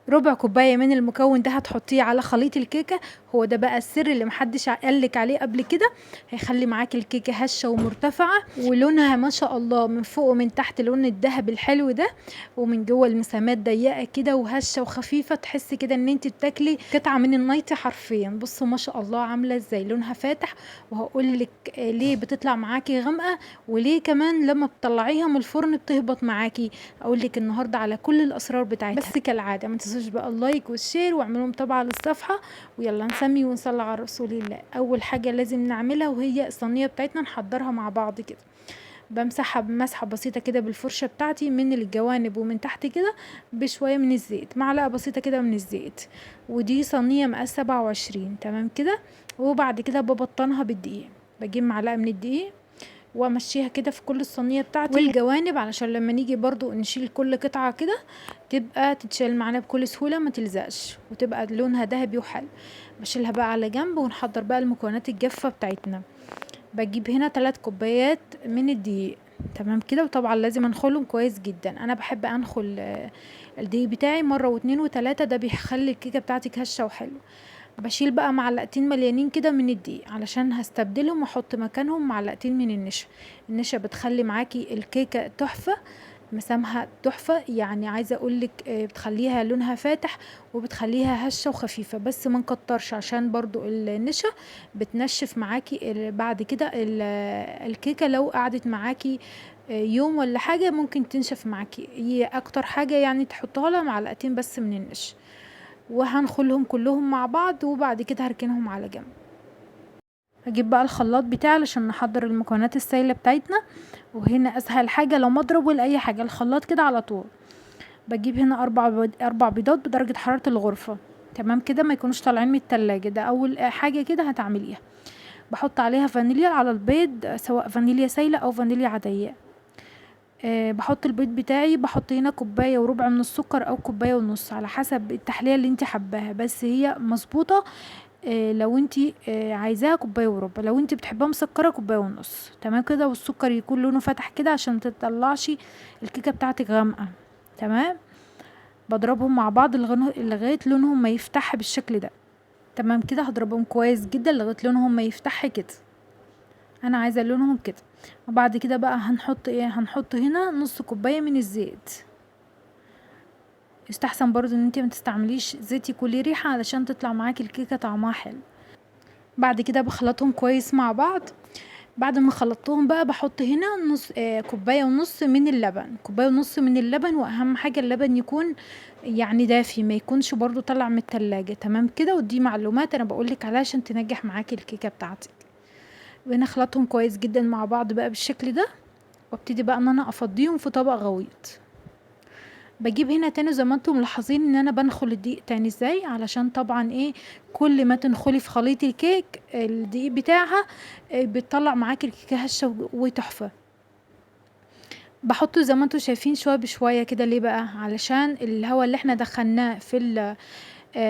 ربع كوبايه من المكون ده هتحطيه على خليط الكيكه. هو ده بقى السر اللي محدش قالك عليه قبل كده، هيخلي معاكي الكيكه هشه ومرتفعه ولونها ما شاء الله من فوق ومن تحت لون الذهب الحلو ده، ومن جوه المسامات ضيقه كده وهشه وخفيفه، تحسي كده ان انت بتاكلي قطعه من النايتي حرفيا. بصوا ما شاء الله عامله ازاي، لونها فاتح. وهقول لك ليه بتطلع معاكي غامقه، وليه كمان لما بتطلعيها من الفرن بتهبط معاكي. اقول لك النهارده على كل الاسرار بتاعتها. بس كالعاده ما تنسوش بقى اللايك والشير واعملوا متابعه للصفحه، ويلا نسمي ونصلي على رسول الله. اول حاجه لازم نعملها وهي الصينيه بتاعتنا نحضرها مع بعض كده. بمسحها بمسحه بسيطه كده بالفرشه بتاعتي من الجوانب ومن تحت كده بشويه من الزيت، معلقه بسيطه كده من الزيت. ودي صينيه مقاس 27 تمام كده. وبعد كده ببطنها بالدقيق، بجيب معلقه من الدقيق وامشيها كده في كل الصينيه بتاعتي والجوانب، علشان لما نيجي برضو نشيل كل قطعه كده تبقى تتشال معانا بكل سهوله ما تلزقش وتبقى لونها ذهبي وحلو. بشيلها بقى على جنب ونحضر بقى المكونات الجافه بتاعتنا. بجيب هنا 3 كوبايات من الدقيق تمام كده، وطبعا لازم انخلهم كويس جدا. انا بحب انخل الدقيق بتاعي مره واتنين وتلاته، ده بيخلي الكيكه بتاعتك هشه وحلو. بشيل بقى معلقتين مليانين كده من الدقيق علشان هستبدلهم واحط مكانهم معلقتين من النشا. النشا بتخلي معاكي الكيكه تحفه، مسامها تحفه، يعني عايزه اقولك بتخليها لونها فاتح وبتخليها هشه وخفيفه، بس ما نكترش عشان برضو النشا بتنشف معاكي بعد كده الكيكه لو قعدت معاكي يوم ولا حاجه ممكن تنشف معاكي. هي اكتر حاجه يعني تحطها لها معلقتين بس من النشا، وهنخلهم كلهم مع بعض وبعد كده هركنهم على جنب. هجيب بقى الخلاط بتاعي علشان نحضر المكونات السائله بتاعتنا. وهنا اسهل حاجه لو مضرب ولا اي حاجه، الخلاط كده على طول. بجيب هنا 4 بيضات بدرجه حراره الغرفه تمام كده، ما يكونوش طالعين من التلاجة، ده اول حاجه كده هتعمليها. بحط عليها فانيليا على البيض، سواء فانيليا سايله او فانيليا عاديه. بحط البيض بتاعي، بحط هنا كوبايه وربع من السكر او كوبايه ونص على حسب التحليه اللي انت حباها، بس هي مظبوطه. لو انت عايزاها كوبايه وربع، لو انت بتحبها مسكره كوبايه ونص تمام كده. والسكر يكون لونه فاتح كده عشان متطلعش الكيكه بتاعتك غامقه تمام. بضربهم مع بعض لغايه لونهم ما يفتح بالشكل ده تمام كده. هضربهم كويس جدا لغايه لونهم ما يفتح كده، انا عايزه لونهم كده. وبعد كده بقى هنحط ايه، هنحط هنا نص كوبايه من الزيت. يستحسن برضو ان انت ما تستعمليش زيت يكون ليه ريحه علشان تطلع معاكي الكيكه طعمها حلو. بعد كده بخلطهم كويس مع بعض. بعد ما خلطتهم بقى بحط هنا نص كوبايه ونص من اللبن، كوبايه ونص من اللبن. واهم حاجه اللبن يكون يعني دافي، ما يكونش برضو طلع من التلاجة تمام كده. ودي معلومات انا بقولك عليها عشان تنجح معاكي الكيكه بتاعتك. ونخلطهم كويس جدا مع بعض بقى بالشكل ده، وابتدي بقى ان انا افضيهم في طبق غويط. بجيب هنا تاني زي ما انتم ملاحظين ان انا بنخل الدقيق تاني ازاي، علشان طبعا ايه، كل ما تنخلي في خليط الكيك الدقيق بتاعها بتطلع معاكي الكيكه هشه وتحفه. بحطه زي ما انتم شايفين شويه بشويه كده. ليه بقى؟ علشان الهواء اللي احنا دخلناه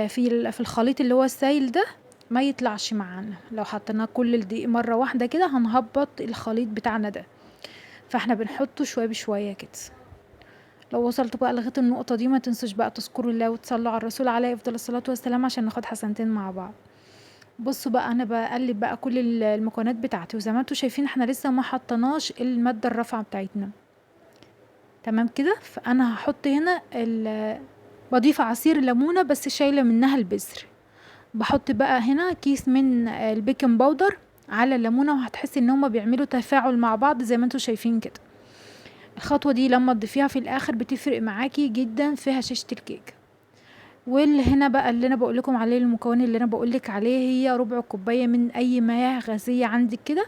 في الخليط اللي هو السايل ده ما يطلعش معانا. لو حطيناه كل الدقيق مره واحده كده هنهبط الخليط بتاعنا ده، فاحنا بنحطه شويه بشويه كده. لو وصلتوا بقى لغايه النقطه دي ما تنسوش بقى تذكروا الله وتصلوا على الرسول عليه افضل الصلاه والسلام عشان ناخد حسنتين مع بعض. بصوا بقى انا بقلب بقى كل المكونات بتاعتي، وزي ما انتوا شايفين احنا لسه ما حطيناش الماده الرافعه بتاعتنا تمام كده. فانا هحط هنا بضيف عصير ليمونه بس شايله منها البذر. بحط بقى هنا كيس من البيكنج باودر على الليمونه، وهتحسي ان هما بيعملوا تفاعل مع بعض زي ما انتوا شايفين كده. الخطوه دي لما تضيفيها في الاخر بتفرق معاكي جدا في هشاشة الكيك. واللي هنا بقى اللي انا بقولكم عليه، المكون اللي انا بقولك عليه، هي ربع كوبايه من اي مياه غازيه عندك كده.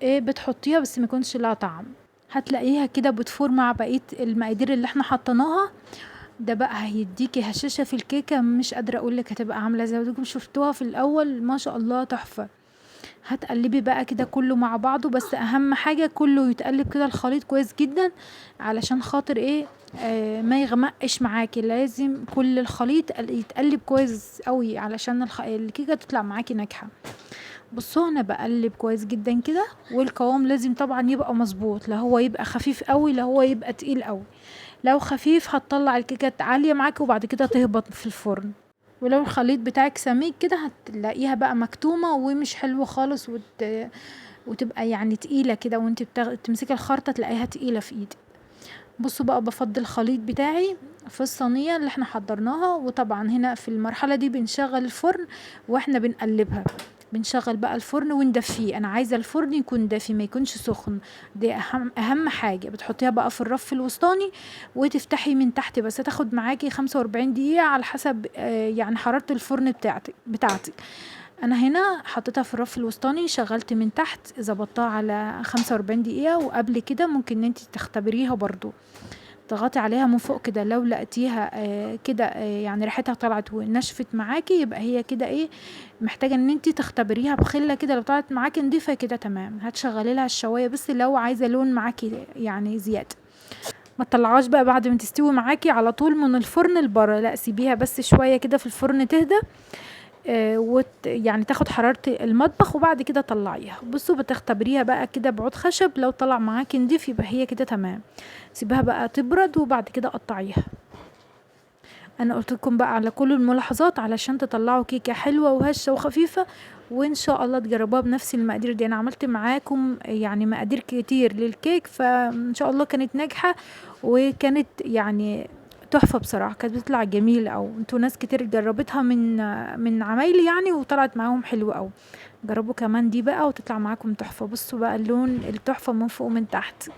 ايه بتحطيها بس ما يكونش لها طعم، هتلاقيها كده بتفور مع بقيه المقادير اللي احنا حطيناها. ده بقى هيديكي هشاشة في الكيكة مش قادرة اقولك هتبقى عاملة زي ما شفتوها في الاول ما شاء الله تحفة. هتقلبي بقى كده كله مع بعضه، بس اهم حاجة كله يتقلب كده الخليط كويس جدا علشان خاطر ايه، ما يغمقش معاكي. لازم كل الخليط يتقلب كويس قوي علشان الكيكة تطلع معاكي ناجحة. بصوا انا بقلب كويس جدا كده، والقوام لازم طبعا يبقى مظبوط، لا هو يبقى خفيف قوي لا هو يبقى تقيل قوي. لو خفيف هتطلع الكيكه عاليه معاكي وبعد كده تهبط في الفرن. ولو الخليط بتاعك سميك كده هتلاقيها بقى مكتومه ومش حلوه خالص، وتبقى يعني تقيله كده، وانت تمسكي الخرطه تلاقيها تقيله في ايدك. بصوا بقى بفضي الخليط بتاعي في الصينيه اللي احنا حضرناها، وطبعا هنا في المرحله دي بنشغل الفرن واحنا بنقلبها. بنشغل بقى الفرن وندفيه، انا عايزه الفرن يكون دافي ما يكونش سخن، دي اهم حاجه. بتحطيها بقى في الرف الوسطاني وتفتحي من تحت، بس هتاخد معاكي 45 دقيقه على حسب يعني حراره الفرن بتاعتك. انا هنا حطيتها في الرف الوسطاني، شغلت من تحت ظبطتها على 45 دقيقه. وقبل كده ممكن ان انت تختبريها برضو، تضغطي عليها من فوق كده، لو لقيتيها كده يعني ريحتها طلعت ونشفت معاكي، يبقى هي كده ايه، محتاجه ان انت تختبريها بخله كده. لو طلعت معاكي نضيفه كده تمام، هتشغلي لها الشوايه بس لو عايزه لون معاكي يعني زياده. ما تطلعوش بقى بعد ما تستوي معاكي على طول من الفرن لبره، لا سيبيها بس شويه كده في الفرن تهدى، يعني تاخد حرارة المطبخ وبعد كده طلعيها. بصوا بتختبريها بقى كده بعود خشب، لو طلع معاكي نضيف يبقى هي كده تمام. سيبها بقى تبرد وبعد كده قطعيها. انا قلت لكم بقى على كل الملاحظات علشان تطلعوا كيكه حلوه وهشه وخفيفه، وان شاء الله تجربوها بنفس المقادير دي. انا عملت معاكم يعني مقادير كتير للكيك، فان شاء الله كانت ناجحه وكانت يعني تحفه بصراحه، كانت بتطلع جميله. او انتوا ناس كتير جربتها من عمايلي يعني وطلعت معاهم حلوه. او جربوا كمان دي بقى وتطلع معاكم تحفه. بصوا بقى اللون التحفه من فوق ومن تحت،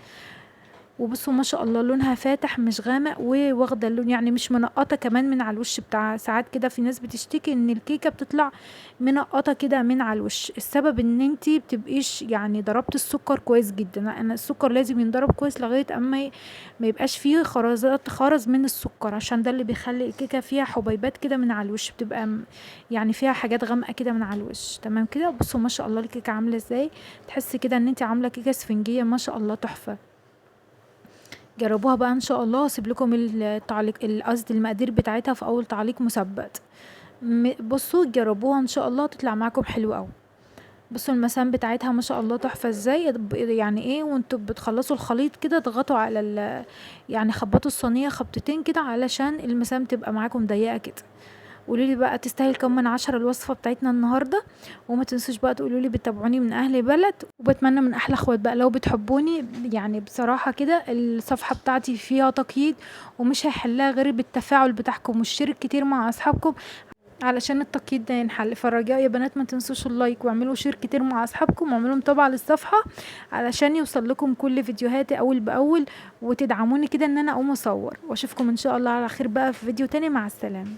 وبصوا ما شاء الله لونها فاتح مش غامق، وواخده اللون يعني مش منقطه كمان من على الوش بتاع. ساعات كده في ناس بتشتكي ان الكيكه بتطلع منقطه كده من على الوش، السبب ان انتي بتبقيش يعني ضربت السكر كويس جدا. انا السكر لازم ينضرب كويس لغايه اما ما يبقاش فيه خرز من السكر، عشان ده اللي بيخلي الكيكه فيها حبيبات كده من على الوش، بتبقى يعني فيها حاجات غامقه كده من على الوش. تمام كده. بصوا ما شاء الله الكيكه عامله ازاي، تحسي كده ان انتي عامله كيكه اسفنجيه ما شاء الله تحفه. جربوها بقى ان شاء الله. هسيب لكم التعليق قصدي المقادير بتاعتها في اول تعليق مثبت. بصوا جربوها ان شاء الله تطلع معاكم حلوه قوي. بصوا المسام بتاعتها ما شاء الله تحفه ازاي. يعني ايه وانتوا بتخلصوا الخليط كده اضغطوا على يعني خبطوا الصينيه خبطتين كده علشان المسام تبقى معاكم ضيقه كده. قولولي بقى تستاهل كم من 10 الوصفة بتاعتنا النهاردة. وما تنسوش بقى تقولولي بتتابعوني من اهل بلد، وبتمنى من احلى اخوات بقى لو بتحبوني. يعني بصراحة كده الصفحة بتاعتي فيها تقييد، ومش هيحلها غير بالتفاعل بتاعكم والشير كتير مع اصحابكم علشان التقييد ده ينحل. فالرجاء يا بنات ما تنسوش اللايك واعملوا شير كتير مع اصحابكم واعملوا متابعة للصفحة علشان يوصل لكم كل فيديوهاتي اول باول، وتدعموني كده ان انا اقوم اصور. واشوفكم ان شاء الله على خير بقى في فيديو تاني. مع السلامة.